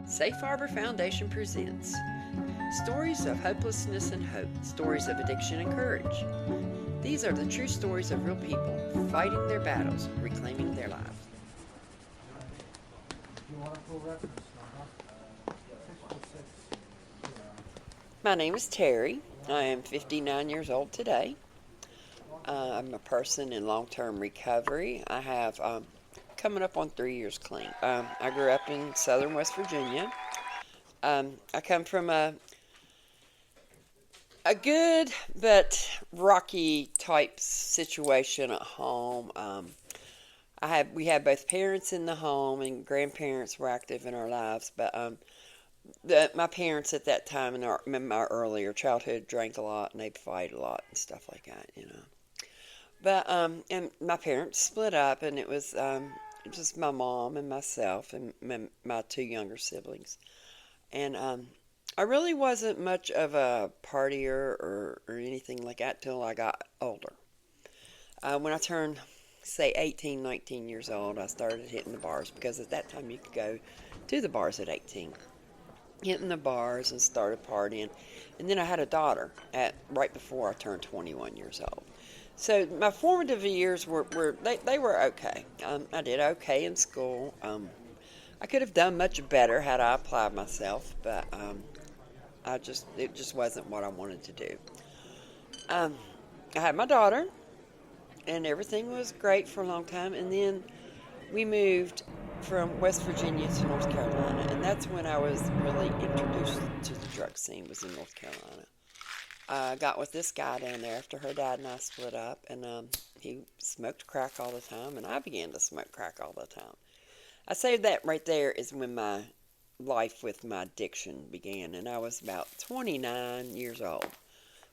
SafeHarbor Foundation presents stories of hopelessness and hope, stories of addiction and courage. These are the true stories of real people fighting their battles, reclaiming their lives. My name is Terry. I am 59 years old today. I'm a person in long-term recovery. I have coming up on 3 years clean. I grew up in southern West Virginia. I come from a good but rocky type situation at home. We had both parents in the home and grandparents were active in our lives, but my parents at that time in my earlier childhood drank a lot and they'd fight a lot and stuff like that. But and my parents split up, and it was just my mom and myself and my two younger siblings. And I really wasn't much of a partier or anything like that till I got older. When I turned, say, 18, 19 years old, I started hitting the bars because at that time you could go to the bars at 18. Hitting the bars and started partying. And then I had a daughter right before I turned 21 years old. So my formative years they were okay. I did okay in school. I could have done much better had I applied myself, but it just wasn't what I wanted to do. I had my daughter, and everything was great for a long time, and then we moved from West Virginia to North Carolina, and that's when I was really introduced to the drug scene, was in North Carolina. I got with this guy down there after her dad and I split up, and he smoked crack all the time, and I began to smoke crack all the time. I say that right there is when my life with my addiction began, and I was about 29 years old.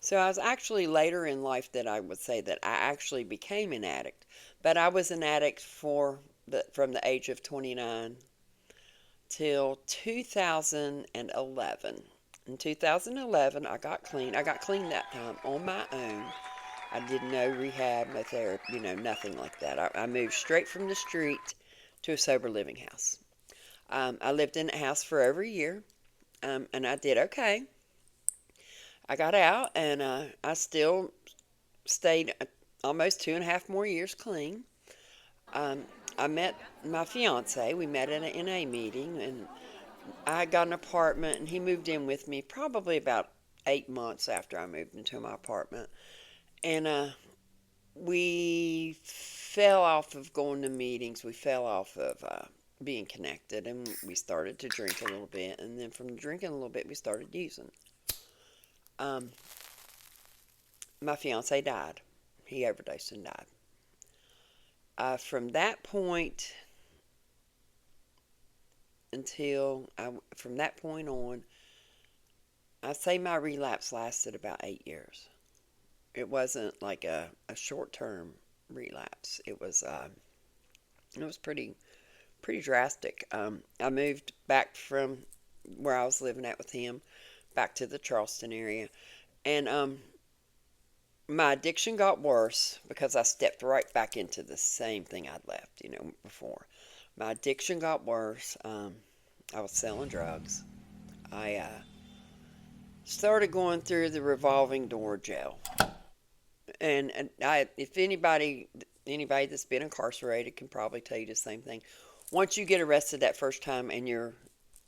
So I was actually later in life that I would say that I actually became an addict, but I was an addict from the age of 29 till 2011. In 2011, I got clean. I got clean that time on my own. I did no rehab, no therapy, nothing like that. I moved straight from the street to a sober living house. I lived in that house for over a year, and I did okay. I got out, and I still stayed almost 2.5 more years clean. I met my fiance. We met at an NA meeting, and I got an apartment, and he moved in with me probably about 8 months after I moved into my apartment. And we fell off of going to meetings. We fell off of being connected, and we started to drink a little bit. And then from drinking a little bit, we started using. My fiance died. He overdosed and died. From that point from that point on, I say my relapse lasted about 8 years. It wasn't like a short-term relapse. It was pretty drastic. I moved back from where I was living at with him back to the Charleston area, and my addiction got worse because I stepped right back into the same thing I'd left, before. My addiction got worse. I was selling drugs. I started going through the revolving door jail. And if anybody that's been incarcerated can probably tell you the same thing. Once you get arrested that first time and you're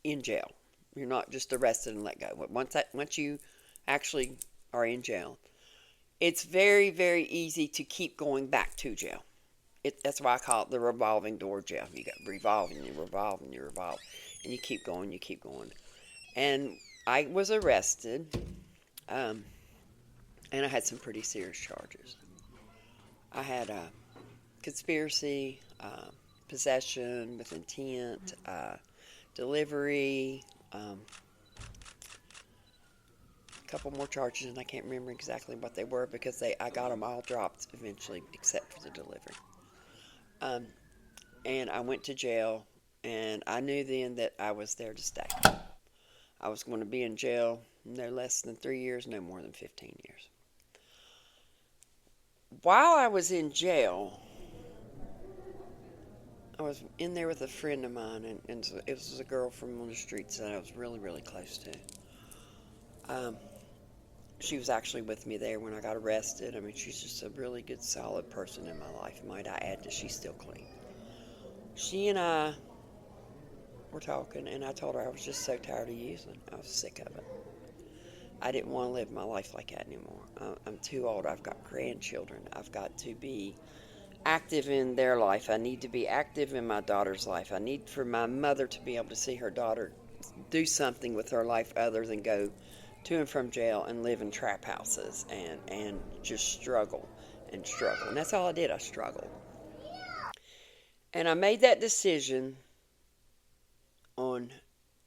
in jail, you're not just arrested and let go. Once you actually are in jail, it's very, very easy to keep going back to jail. That's why I call it the revolving door jail. You got revolving, you revolve, and you revolve. And you keep going, you keep going. And I was arrested, and I had some pretty serious charges. I had conspiracy, possession with intent, delivery, a couple more charges, and I can't remember exactly what they were because I got them all dropped eventually, except for the delivery. And I went to jail, and I knew then that I was there to stay. I was going to be in jail no less than 3 years, no more than 15 years. While I was in jail, I was in there with a friend of mine, and so it was a girl from one of the streets that I was really, really close to. Um, she was actually with me there when I got arrested. I mean, she's just a really good, solid person in my life. Might I add that she's still clean. She and I were talking, and I told her I was just so tired of using. I was sick of it. I didn't want to live my life like that anymore. I'm too old. I've got grandchildren. I've got to be active in their life. I need to be active in my daughter's life. I need for my mother to be able to see her daughter do something with her life other than go to and from jail and live in trap houses and just struggle and struggle. And that's all I did. I struggled. And I made that decision on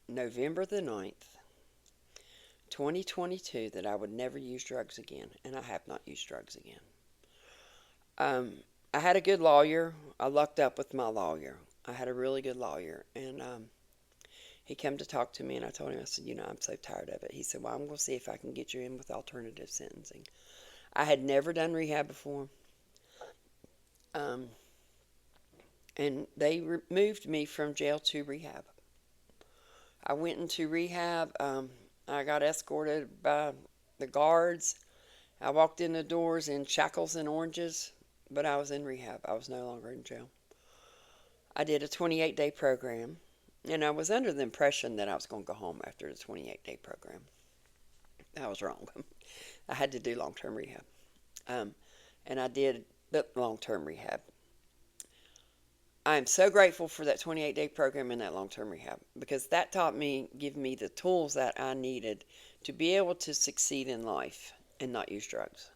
November the 9th, 2022, that I would never use drugs again. And I have not used drugs again. Um, I had a good lawyer. I lucked up with my lawyer. I had a really good lawyer. And he came to talk to me, and I told him, I said, I'm so tired of it. He said, well, I'm going to see if I can get you in with alternative sentencing. I had never done rehab before. Um, and they moved me from jail to rehab. I went into rehab. I got escorted by the guards. I walked in the doors in shackles and oranges, but I was in rehab. I was no longer in jail. I did a 28-day program, and I was under the impression that I was going to go home after the 28-day program. I was wrong. I had to do long-term rehab, and I did the long-term rehab. I am so grateful for that 28-day program and that long-term rehab, because that gave me the tools that I needed to be able to succeed in life and not use drugs.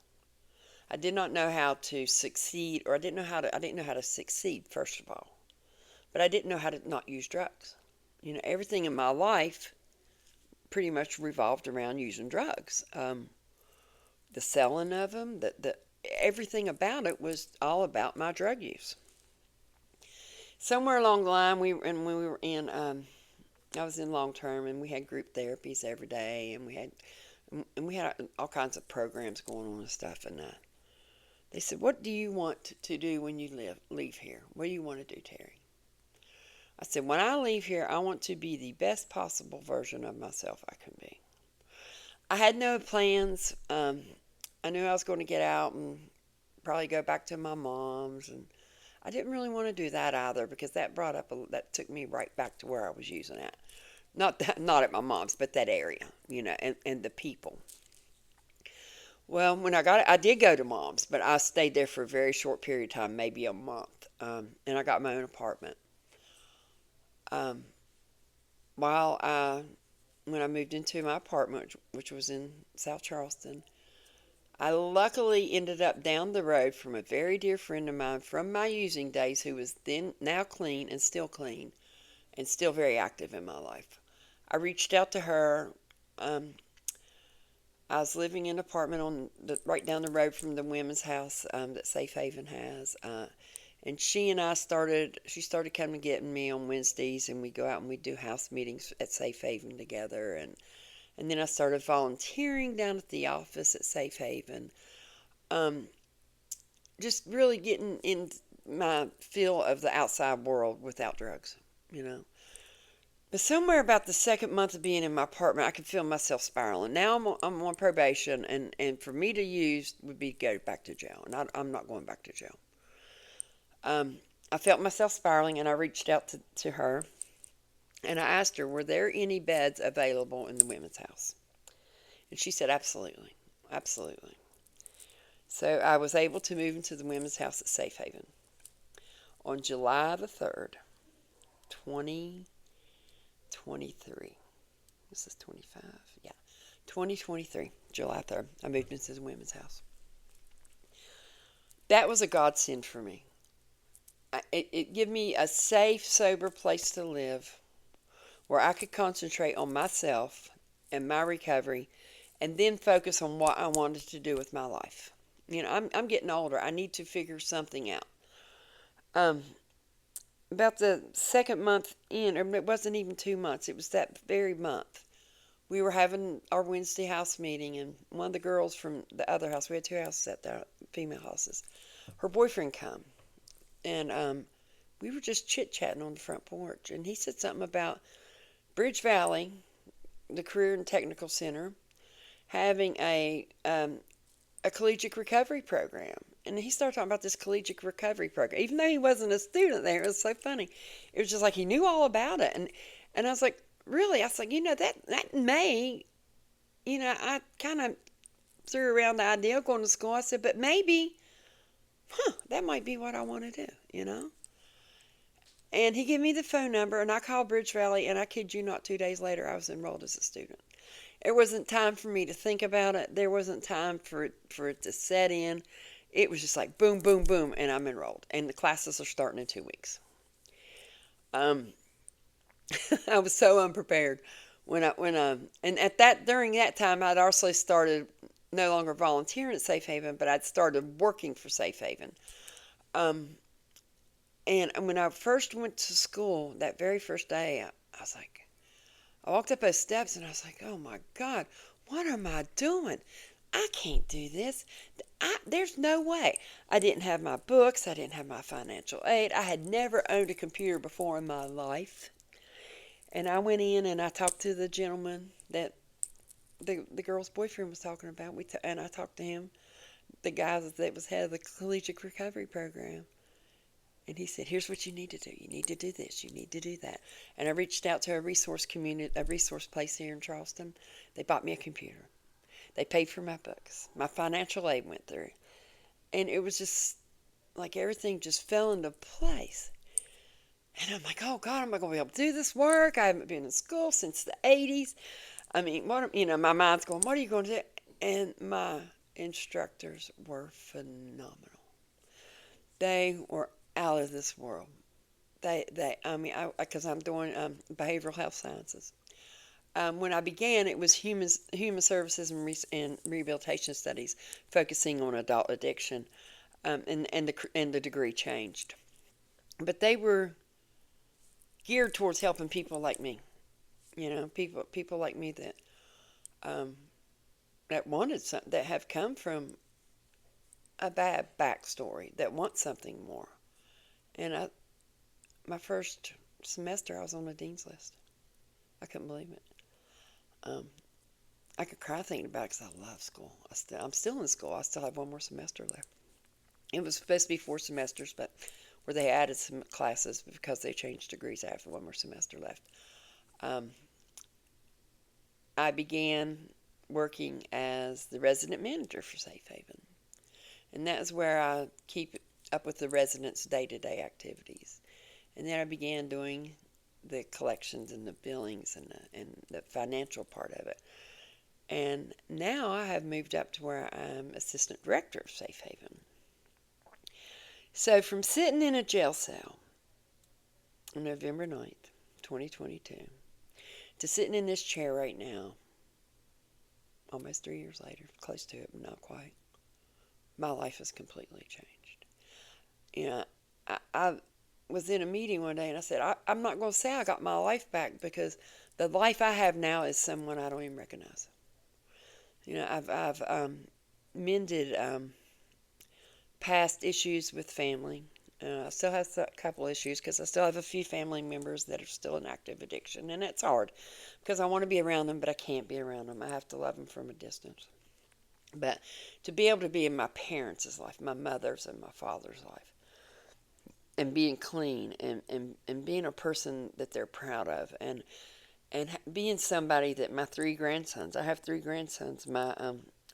I did not know how to succeed, or I didn't know how to succeed, first of all. But I didn't know how to not use drugs. Everything in my life pretty much revolved around using drugs. The selling of them, everything about it was all about my drug use. Somewhere along the line, I was in long term, and we had group therapies every day, and we had all kinds of programs going on and stuff. And they said, "What do you want to do when you leave here? What do you want to do, Terry?" I said, when I leave here, I want to be the best possible version of myself I can be. I had no plans. I knew I was going to get out and probably go back to my mom's, and I didn't really want to do that either, because that took me right back to where I was using at. Not at my mom's, but that area, and the people. Well, when I did go to mom's, but I stayed there for a very short period of time, maybe a month, and I got my own apartment. Um, when I moved into my apartment, which was in South Charleston, I luckily ended up down the road from a very dear friend of mine from my using days, who was then now clean and still very active in my life. I reached out to her. I was living in an apartment right down the road from the women's house that Safe Haven has. And she started coming to get me on Wednesdays, and we go out and we do house meetings at Safe Haven together. And then I started volunteering down at the office at Safe Haven. Just really getting in my feel of the outside world without drugs. But somewhere about the second month of being in my apartment, I could feel myself spiraling. Now I'm on probation, and for me to use would be to go back to jail. And I'm not going back to jail. I felt myself spiraling, and I reached out to her, and I asked her, were there any beds available in the women's house? And she said, absolutely, absolutely. So I was able to move into the women's house at Safe Haven on July the 3rd, 2023. This is 25, yeah. 2023, July 3rd, I moved into the women's house. That was a godsend for me. It gave me a safe, sober place to live, where I could concentrate on myself and my recovery, and then focus on what I wanted to do with my life. I'm getting older. I need to figure something out. About the second month in, or it wasn't even 2 months, it was that very month, we were having our Wednesday house meeting, and one of the girls from the other house, we had two houses at there, female houses, her boyfriend come. And we were just chit-chatting on the front porch, and he said something about Bridge Valley, the Career and Technical Center, having a collegiate recovery program. And he started talking about this collegiate recovery program. Even though he wasn't a student there, it was so funny. It was just like he knew all about it. And I was like, really? I was like, that may, I kind of threw around the idea of going to school. I said, but maybe, that might be what I want to do. And he gave me the phone number, and I called Bridge Valley, and I kid you not, 2 days later, I was enrolled as a student. There wasn't time for me to think about it. There wasn't time for it to set in. It was just like boom, boom, boom, and I'm enrolled. And the classes are starting in 2 weeks. I was so unprepared during that time I'd also started no longer volunteering at Safe Haven, but I'd started working for Safe Haven. And when I first went to school, that very first day, I was like, I walked up those steps and I was like, oh my God, what am I doing? I can't do this. There's no way. I didn't have my books. I didn't have my financial aid. I had never owned a computer before in my life. And I went in and I talked to the gentleman that the girl's boyfriend was talking about. And I talked to him, the guy that was head of the collegiate recovery program. And he said, here's what you need to do. You need to do this. You need to do that. And I reached out to a resource place here in Charleston. They bought me a computer. They paid for my books. My financial aid went through. And it was just like everything just fell into place. And I'm like, oh God, am I going to be able to do this work? I haven't been in school since the 80s. I mean, my mind's going, what are you going to do? And my instructors were phenomenal. They were out of this world. Because I'm doing behavioral health sciences. When I began, it was human services and rehabilitation studies, focusing on adult addiction, and the degree changed. But they were geared towards helping people like me, people like me that wanted something, that have come from a bad backstory, that want something more. And my first semester, I was on the dean's list. I couldn't believe it. I could cry thinking about it because I love school. I'm still in school. I still have one more semester left. It was supposed to be 4 semesters, but where they added some classes because they changed degrees after one more semester left. I began working as the resident manager for Safe Haven. And that is where I keep up with the residents' day-to-day activities. And then I began doing the collections and the billings and the financial part of it. And now I have moved up to where I'm assistant director of Safe Haven. So from sitting in a jail cell on November 9th, 2022, to sitting in this chair right now, almost 3 years later, close to it, but not quite, my life has completely changed. I was in a meeting one day and I said, I'm not going to say I got my life back, because the life I have now is someone I don't even recognize. I've mended past issues with family. I still have a couple issues because I still have a few family members that are still in active addiction, and it's hard because I want to be around them, but I can't be around them. I have to love them from a distance. But to be able to be in my parents' life, my mother's and my father's life, and being clean and being a person that they're proud of, and being somebody that my 3 grandsons, I have 3 grandsons. My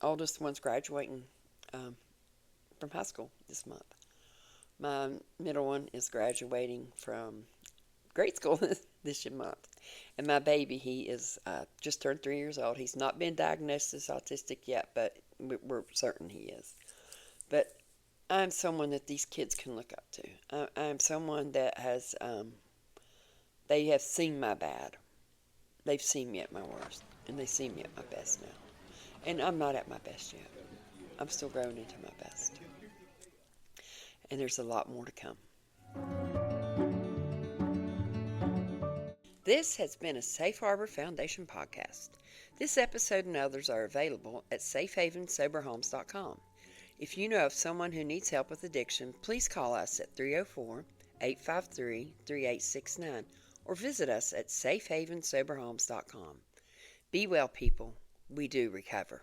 oldest one's graduating from high school this month. My middle one is graduating from grade school this month. And my baby, he is just turned 3 years old. He's not been diagnosed as autistic yet, but we're certain he is. But I'm someone that these kids can look up to. I'm someone that has, they have seen my bad. They've seen me at my worst, and they see me at my best now. And I'm not at my best yet. I'm still growing into my best. And there's a lot more to come. This has been a Safe Harbor Foundation podcast. This episode and others are available at safehavensoberhomes.com. If you know of someone who needs help with addiction, please call us at 304 853-3869 or visit us at safehavensoberhomes.com. Be well, people. We do recover.